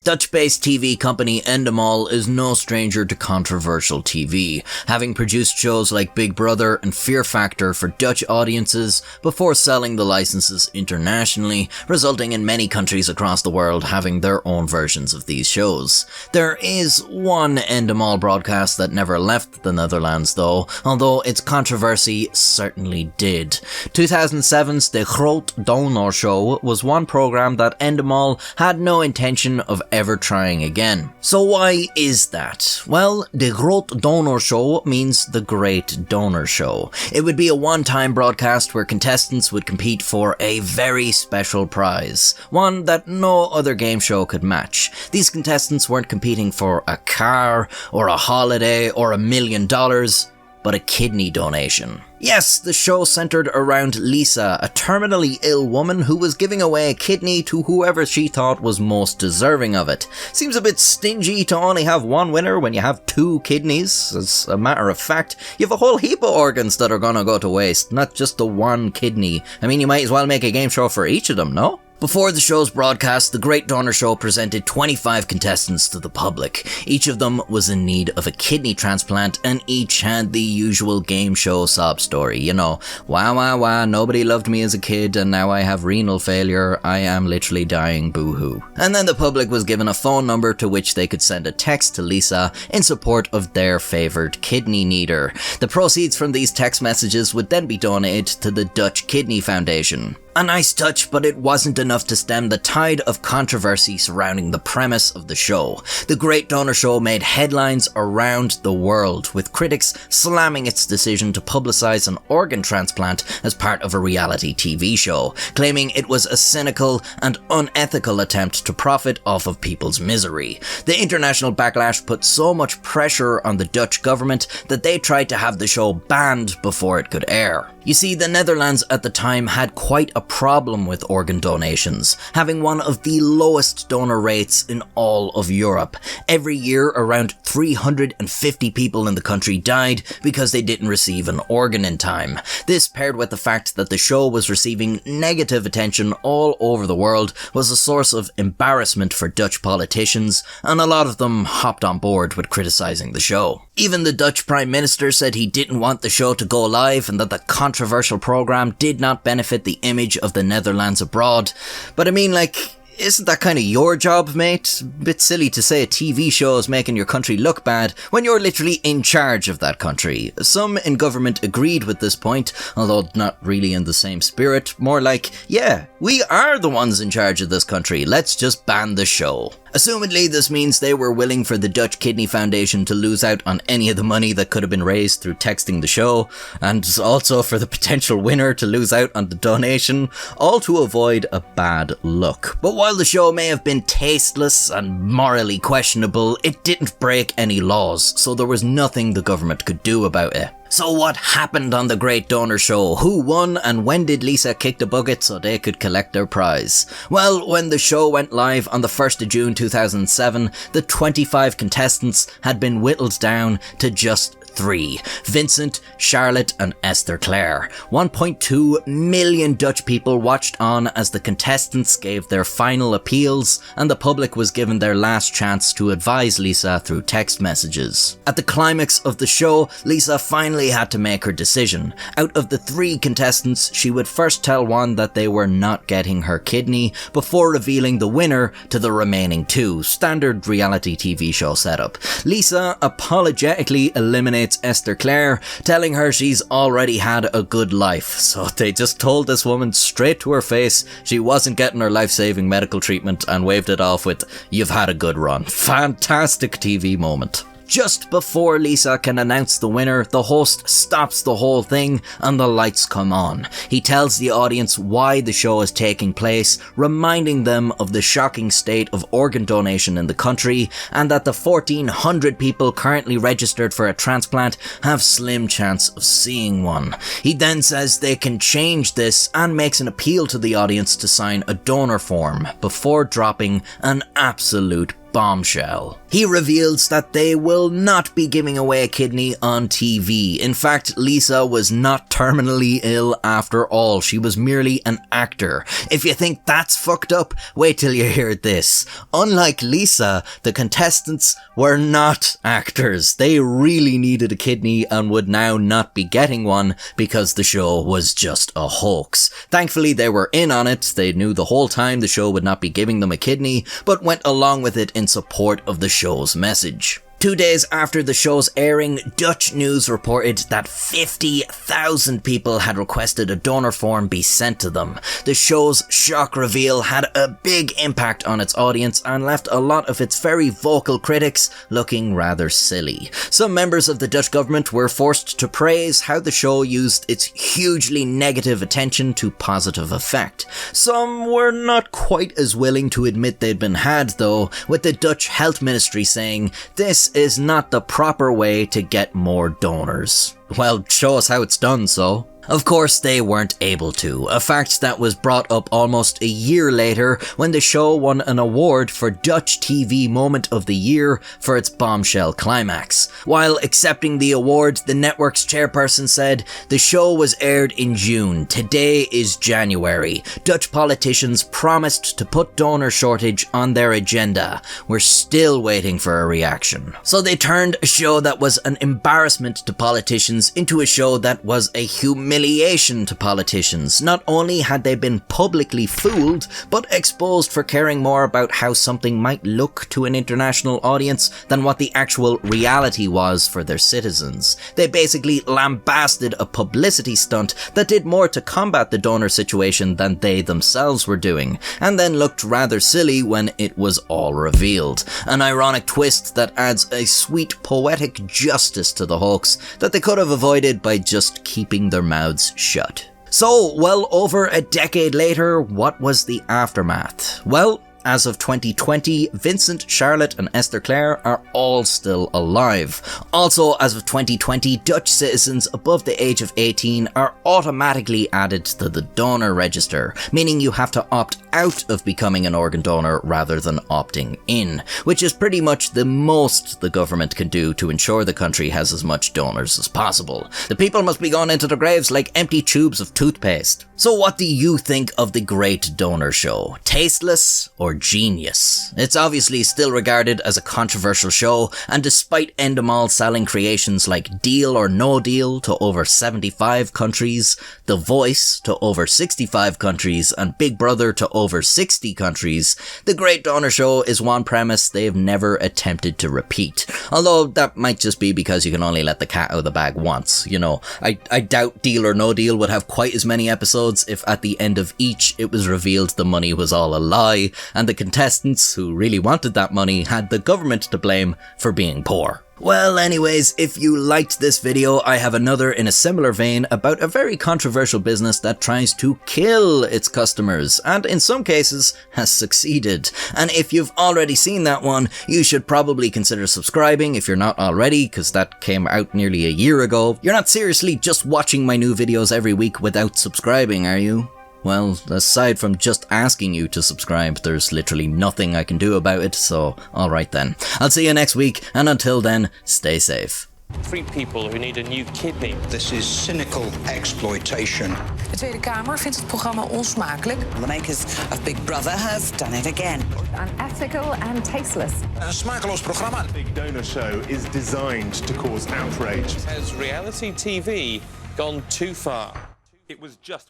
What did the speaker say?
Dutch-based TV company Endemol is no stranger to controversial TV, having produced shows like Big Brother and Fear Factor for Dutch audiences before selling the licenses internationally, resulting in many countries across the world having their own versions of these shows. There is one Endemol broadcast that never left the Netherlands though, although its controversy certainly did. 2007's De Grote Donorshow was one program that Endemol had no intention of ever trying again. So why is that? Well, De Grote Donorshow means the Great Donor Show. It would be a one-time broadcast where contestants would compete for a very special prize, one that no other game show could match. These contestants weren't competing for a car, or a holiday, or $1 million, but a kidney donation. Yes, the show centered around Lisa, a terminally ill woman who was giving away a kidney to whoever she thought was most deserving of it. Seems a bit stingy to only have one winner when you have 2 kidneys. As a matter of fact, you have a whole heap of organs that are gonna go to waste, not just the one kidney. I mean, you might as well make a game show for each of them, no? Before the show's broadcast, the Great Donor Show presented 25 contestants to the public. Each of them was in need of a kidney transplant, and each had the usual game show sob story. You know, wah, nobody loved me as a kid, and now I have renal failure, I am literally dying, boo-hoo. And then the public was given a phone number to which they could send a text to Lisa in support of their favoured kidney needer. The proceeds from these text messages would then be donated to the Dutch Kidney Foundation. A nice touch, but it wasn't enough to stem the tide of controversy surrounding the premise of the show. The Great Donor Show made headlines around the world, with critics slamming its decision to publicise an organ transplant as part of a reality TV show, claiming it was a cynical and unethical attempt to profit off of people's misery. The international backlash put so much pressure on the Dutch government that they tried to have the show banned before it could air. You see, the Netherlands at the time had quite a problem with organ donations, having one of the lowest donor rates in all of Europe. Every year, around 350 people in the country died because they didn't receive an organ in time. This, paired with the fact that the show was receiving negative attention all over the world, was a source of embarrassment for Dutch politicians, and a lot of them hopped on board with criticising the show. Even the Dutch Prime Minister said he didn't want the show to go live and that the controversial program did not benefit the image of the Netherlands abroad. But I mean, like, isn't that kind of your job, mate? Bit silly to say a TV show is making your country look bad when you're literally in charge of that country. Some in government agreed with this point, although not really in the same spirit. More like, yeah, we are the ones in charge of this country, let's just ban the show. Assumedly, this means they were willing for the Dutch Kidney Foundation to lose out on any of the money that could have been raised through texting the show, and also for the potential winner to lose out on the donation, all to avoid a bad look. But while the show may have been tasteless and morally questionable, it didn't break any laws, so there was nothing the government could do about it. So what happened on the Great Donor Show? Who won, and when did Lisa kick the bucket so they could collect their prize? Well, when the show went live on the 1st of June 2007, the 25 contestants had been whittled down to just 3. Vincent, Charlotte and Esther Claire. 1.2 million Dutch people watched on as the contestants gave their final appeals, and the public was given their last chance to advise Lisa through text messages. At the climax of the show, Lisa finally had to make her decision. Out of the 3 contestants, she would first tell one that they were not getting her kidney, before revealing the winner to the remaining 2. Standard reality TV show setup. Lisa apologetically eliminates Esther Claire, telling her she's already had a good life. So they just told this woman straight to her face she wasn't getting her life-saving medical treatment and waved it off with, "You've had a good run." Fantastic TV moment. Just before Lisa can announce the winner, the host stops the whole thing and the lights come on. He tells the audience why the show is taking place, reminding them of the shocking state of organ donation in the country, and that the 1,400 people currently registered for a transplant have slim chance of seeing one. He then says they can change this and makes an appeal to the audience to sign a donor form before dropping an absolute bombshell. He reveals that they will not be giving away a kidney on TV. In fact, Lisa was not terminally ill after all. She was merely an actor. If you think that's fucked up, wait till you hear this. Unlike Lisa, the contestants were not actors. They really needed a kidney and would now not be getting one because the show was just a hoax. Thankfully, they were in on it. They knew the whole time the show would not be giving them a kidney, but went along with it in support of the show's message. 2 days after the show's airing, Dutch news reported that 50,000 people had requested a donor form be sent to them. The show's shock reveal had a big impact on its audience and left a lot of its very vocal critics looking rather silly. Some members of the Dutch government were forced to praise how the show used its hugely negative attention to positive effect. Some were not quite as willing to admit they'd been had though, with the Dutch Health Ministry saying, "This is not the proper way to get more donors." Well, show us how it's done, so. Of course, they weren't able to, a fact that was brought up almost a year later when the show won an award for Dutch TV Moment of the Year for its bombshell climax. While accepting the award, the network's chairperson said, "The show was aired in June. Today is January. Dutch politicians promised to put donor shortage on their agenda. We're still waiting for a reaction." So they turned a show that was an embarrassment to politicians into a show that was a humiliation to politicians. Not only had they been publicly fooled, but exposed for caring more about how something might look to an international audience than what the actual reality was for their citizens. They basically lambasted a publicity stunt that did more to combat the donor situation than they themselves were doing, and then looked rather silly when it was all revealed. An ironic twist that adds a sweet poetic justice to the hoax that they could have avoided by just keeping their mouths shut. So, well over a decade later, what was the aftermath? Well, as of 2020, Vincent, Charlotte and Esther Claire are all still alive. Also, as of 2020, Dutch citizens above the age of 18 are automatically added to the donor register, meaning you have to opt out of becoming an organ donor rather than opting in, which is pretty much the most the government can do to ensure the country has as much donors as possible. The people must be going into their graves like empty tubes of toothpaste. So what do you think of the Grote Donorshow? Tasteless or genius? It's obviously still regarded as a controversial show, and despite Endemol selling creations like Deal or No Deal to over 75 countries, The Voice to over 65 countries, and Big Brother to over 60 countries, the Grote Donorshow is one premise they've never attempted to repeat. Although that might just be because you can only let the cat out of the bag once, you know. I doubt Deal or No Deal would have quite as many episodes if at the end of each it was revealed the money was all a lie, and the contestants who really wanted that money had the government to blame for being poor. Well, anyways, if you liked this video, I have another in a similar vein about a very controversial business that tries to kill its customers, and in some cases has succeeded. And if you've already seen that one, you should probably consider subscribing if you're not already, because that came out nearly a year ago. You're not seriously just watching my new videos every week without subscribing, are you? Well, aside from just asking you to subscribe, there's literally nothing I can do about it, so alright then. I'll see you next week, and until then, stay safe. 3 people who need a new kidney. This is cynical exploitation. De Tweede Kamer vindt het programma onsmakelijk. The makers of Big Brother have done it again. Unethical and tasteless. Een smakeloos programma. Big Donorshow is designed to cause outrage. Has reality TV gone too far? It was just